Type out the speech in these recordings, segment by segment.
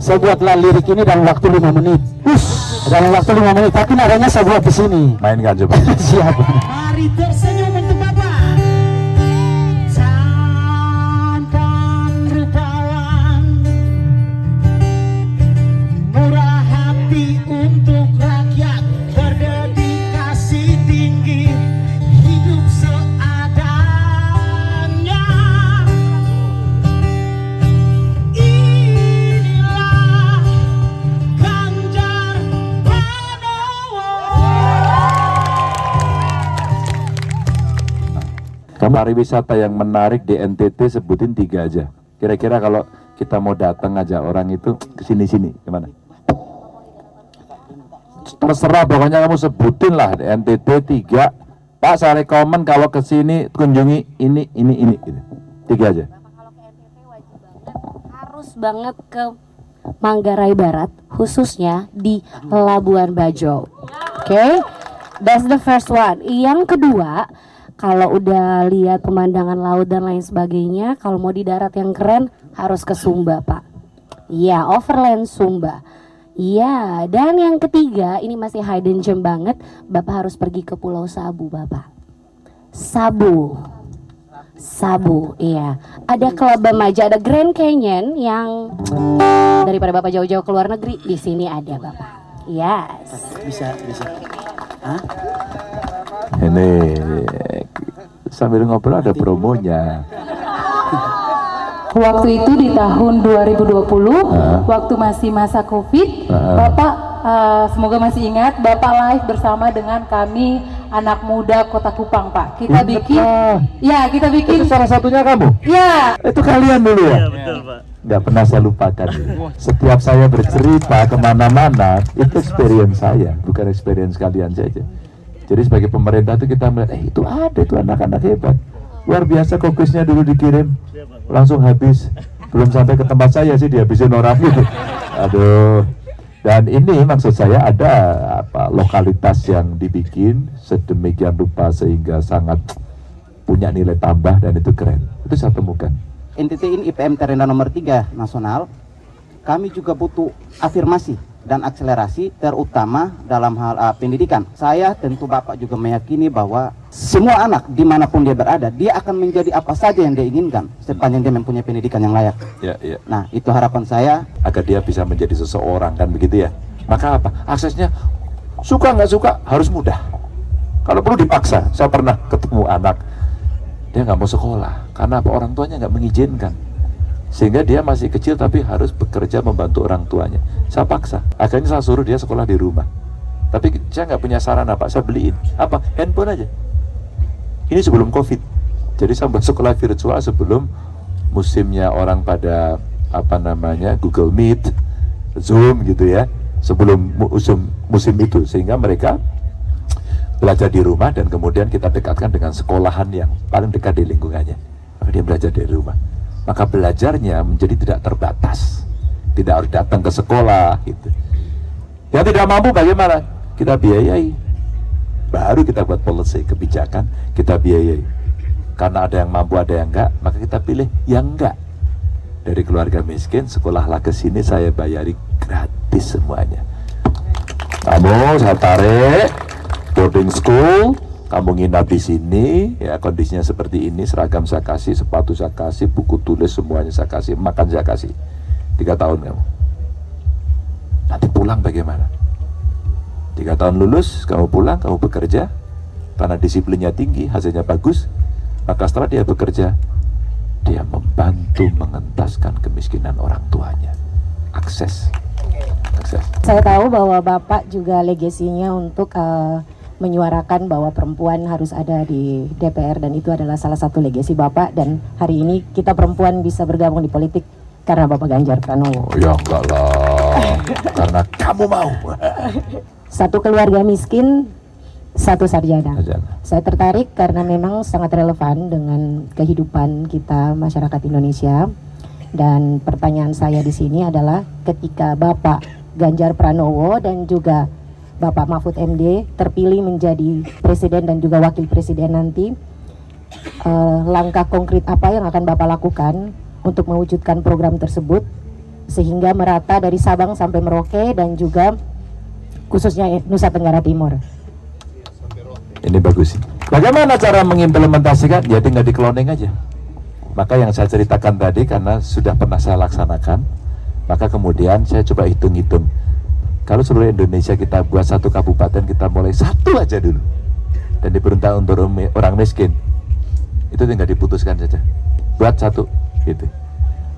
Saya buatlah lirik ini dalam waktu 5 menit. Dalam waktu 5 menit, tapi nadanya saya buat di sini. Mainkan coba. Siap. Mari tersenyum untuk Bapak. Tampan rupawan, murah hati untuk rakyat, berdedikasi tinggi, hidup seadanya. Inilah Ganjar Pranowo. Pariwisata yang menarik di NTT sebutin 3 aja. Kira-kira kalau kita mau datang aja orang itu kesini-sini gimana? Terserah, pokoknya kamu sebutin lah di NTT 3. Pak, saya rekomen kalau kesini kunjungi ini gitu. 3 aja. Kalau ke NTT wajib banget, harus banget ke Manggarai Barat, khususnya di Labuan Bajo. Oke, that's the first one. Yang kedua, kalau udah lihat pemandangan laut dan lain sebagainya, kalau mau di darat yang keren harus ke Sumba, Pak. Iya, Overland Sumba. Iya, dan yang ketiga, ini masih hidden gem banget, Bapak harus pergi ke Pulau Sabu, Bapak. Sabu, iya. Ada Klub Bamaja, ada Grand Canyon yang daripada Bapak jauh-jauh ke luar negeri, di sini ada, Bapak. Yes. Bisa. Hah? Ini sambil ngobrol ada promonya. Waktu itu di tahun 2020, waktu masih masa Covid, Bapak semoga masih ingat, Bapak live bersama dengan kami anak muda Kota Kupang, Pak. Kita bikin, kita bikin. Itu salah satunya kamu? Ya. Itu kalian dulu ya? Iya, betul, Pak. Nggak pernah saya lupakan. Setiap saya bercerita kemana-mana, itu experience saya, bukan experience kalian saja. Jadi sebagai pemerintah itu kita melihat, itu ada itu anak-anak hebat. Luar biasa, kongkusnya dulu dikirim, langsung habis. Belum sampai ke tempat saya sih dihabisin orang gitu. Aduh. Dan ini maksud saya ada lokalitas yang dibikin sedemikian rupa sehingga sangat punya nilai tambah dan itu keren. Itu saya temukan. NTT ini IPM terendah nomor 3 nasional. Kami juga butuh afirmasi dan akselerasi, terutama dalam hal pendidikan. Saya tentu Bapak juga meyakini bahwa semua anak dimanapun dia berada, dia akan menjadi apa saja yang dia inginkan sepanjang dia mempunyai pendidikan yang layak. Ya. Nah, itu harapan saya. Agar dia bisa menjadi seseorang, kan begitu ya. Maka apa? Aksesnya suka nggak suka harus mudah. Kalau perlu dipaksa. Saya pernah ketemu anak, dia nggak mau sekolah karena apa? Orang tuanya nggak mengizinkan. Sehingga dia masih kecil tapi harus bekerja membantu orang tuanya. Saya paksa, akhirnya saya suruh dia sekolah di rumah. Tapi saya nggak punya sarana, Pak, saya beliin apa? Handphone aja. Ini sebelum Covid. Jadi saya sekolah virtual sebelum musimnya orang pada Google Meet, Zoom gitu ya. Sebelum musim itu, sehingga mereka belajar di rumah dan kemudian kita dekatkan dengan sekolahan yang paling dekat di lingkungannya. Maka dia belajar dari rumah. Maka belajarnya menjadi tidak terbatas, tidak harus datang ke sekolah gitu. Yang tidak mampu bagaimana? Kita biayai, baru kita buat policy, kebijakan, kita biayai. Karena ada yang mampu, ada yang enggak, maka kita pilih yang enggak. Dari keluarga miskin, sekolahlah ke sini, saya bayari gratis semuanya. Kamu saya tarik boarding school, kamu nginap di sini, ya kondisinya seperti ini, seragam saya kasih, sepatu saya kasih, buku tulis semuanya saya kasih, makan saya kasih. 3 tahun kamu. Nanti pulang bagaimana? 3 tahun lulus, kamu pulang, kamu bekerja, karena disiplinnya tinggi, hasilnya bagus, maka setelah dia bekerja, dia membantu mengentaskan kemiskinan orang tuanya. Akses. Saya tahu bahwa Bapak juga legasinya untuk menyuarakan bahwa perempuan harus ada di DPR, dan itu adalah salah satu legasi Bapak, dan hari ini kita perempuan bisa bergabung di politik karena Bapak Ganjar Pranowo. Ya enggak lah, karena kamu mau. Satu keluarga miskin, satu sarjana. Saya tertarik karena memang sangat relevan dengan kehidupan kita masyarakat Indonesia. Dan pertanyaan saya di sini adalah ketika Bapak Ganjar Pranowo dan juga Bapak Mahfud MD terpilih menjadi presiden dan juga wakil presiden nanti, langkah konkret apa yang akan Bapak lakukan untuk mewujudkan program tersebut sehingga merata dari Sabang sampai Merauke dan juga khususnya Nusa Tenggara Timur. Ini bagus. Bagaimana cara mengimplementasikan? Ya tinggal di cloning aja. Maka yang saya ceritakan tadi karena sudah pernah saya laksanakan, maka kemudian saya coba hitung-hitung. Kalau seluruh Indonesia kita buat satu kabupaten, kita mulai satu aja dulu. Dan diperintah untuk orang miskin. Itu tinggal diputuskan saja. Buat satu, gitu.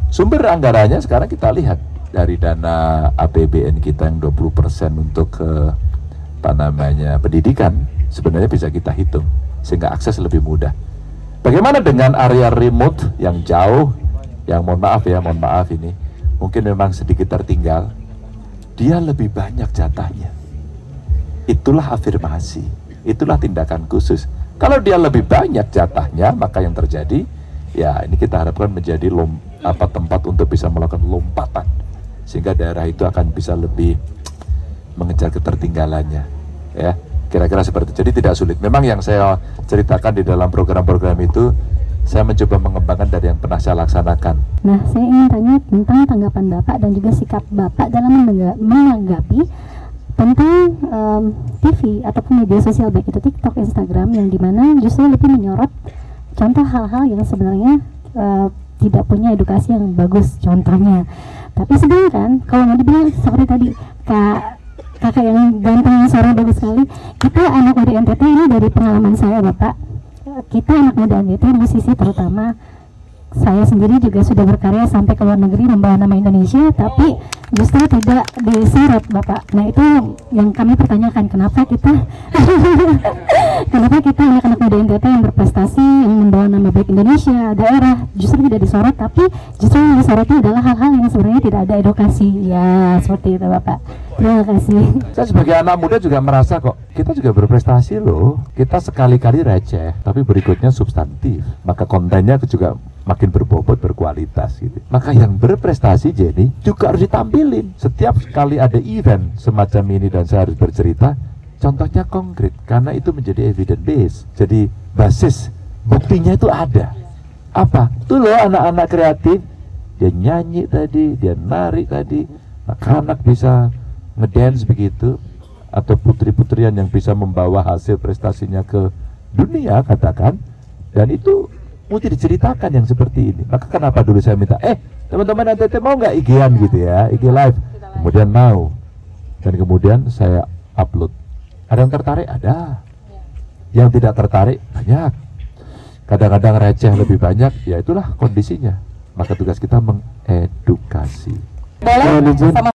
Sumber anggarannya sekarang kita lihat dari dana APBN kita yang 20% untuk pendidikan, sebenarnya bisa kita hitung sehingga akses lebih mudah. Bagaimana dengan area remote yang jauh, yang mohon maaf ini mungkin memang sedikit tertinggal, dia lebih banyak jatahnya. Itulah afirmasi, itulah tindakan khusus. Kalau dia lebih banyak jatahnya, maka yang terjadi, ya ini kita harapkan menjadi tempat untuk bisa melakukan lompatan, sehingga daerah itu akan bisa lebih mengejar ketertinggalannya, ya kira-kira seperti itu. Jadi tidak sulit. Memang yang saya ceritakan di dalam program-program itu, saya mencoba mengembangkan dari yang pernah saya laksanakan. Nah, saya ingin tanya tentang tanggapan Bapak dan juga sikap Bapak dalam menanggapi tentang TV ataupun media sosial, baik itu TikTok, Instagram, yang dimana justru lebih menyorot contoh hal-hal yang sebenarnya tidak punya edukasi yang bagus contohnya. Tapi sedangkan kalau mau dibilang seperti tadi kakak yang ganteng, suara bagus sekali, kita anak muda NTT ini dari pengalaman saya Bapak, kita anak muda NTT musisi terutama, saya sendiri juga sudah berkarya sampai ke luar negeri membawa nama Indonesia, tapi justru tidak disorot Bapak. Nah itu yang kami pertanyakan, kenapa kita kenapa kita anak-anak muda NTT yang berprestasi, yang membawa nama baik Indonesia, daerah, justru tidak disorot, tapi justru yang disorotnya adalah hal-hal yang sebenarnya tidak ada edukasi. Ya seperti itu Bapak. Terima kasih. Saya sebagai anak muda juga merasa kok, kita juga berprestasi loh. Kita sekali-kali receh, tapi berikutnya substantif. Maka kontennya juga makin berbobot, berkualitas gitu. Maka yang berprestasi Jenny juga harus ditampilin. Setiap kali ada event semacam ini dan saya harus bercerita, contohnya konkret, karena itu menjadi evidence base. Jadi basis buktinya itu ada. Apa? Tuh loh anak-anak kreatif, dia nyanyi tadi, dia nari tadi, anak-anak bisa ngedance begitu, atau putri-putrian yang bisa membawa hasil prestasinya ke dunia katakan, dan itu mesti diceritakan yang seperti ini. Maka kenapa dulu saya minta, teman-teman NTT mau nggak IG-an gitu ya, IG live, kemudian mau, dan kemudian saya upload. Ada yang tertarik? Ada. Yang tidak tertarik? Banyak. Kadang-kadang receh lebih banyak, ya itulah kondisinya. Maka tugas kita mengedukasi. Boleh?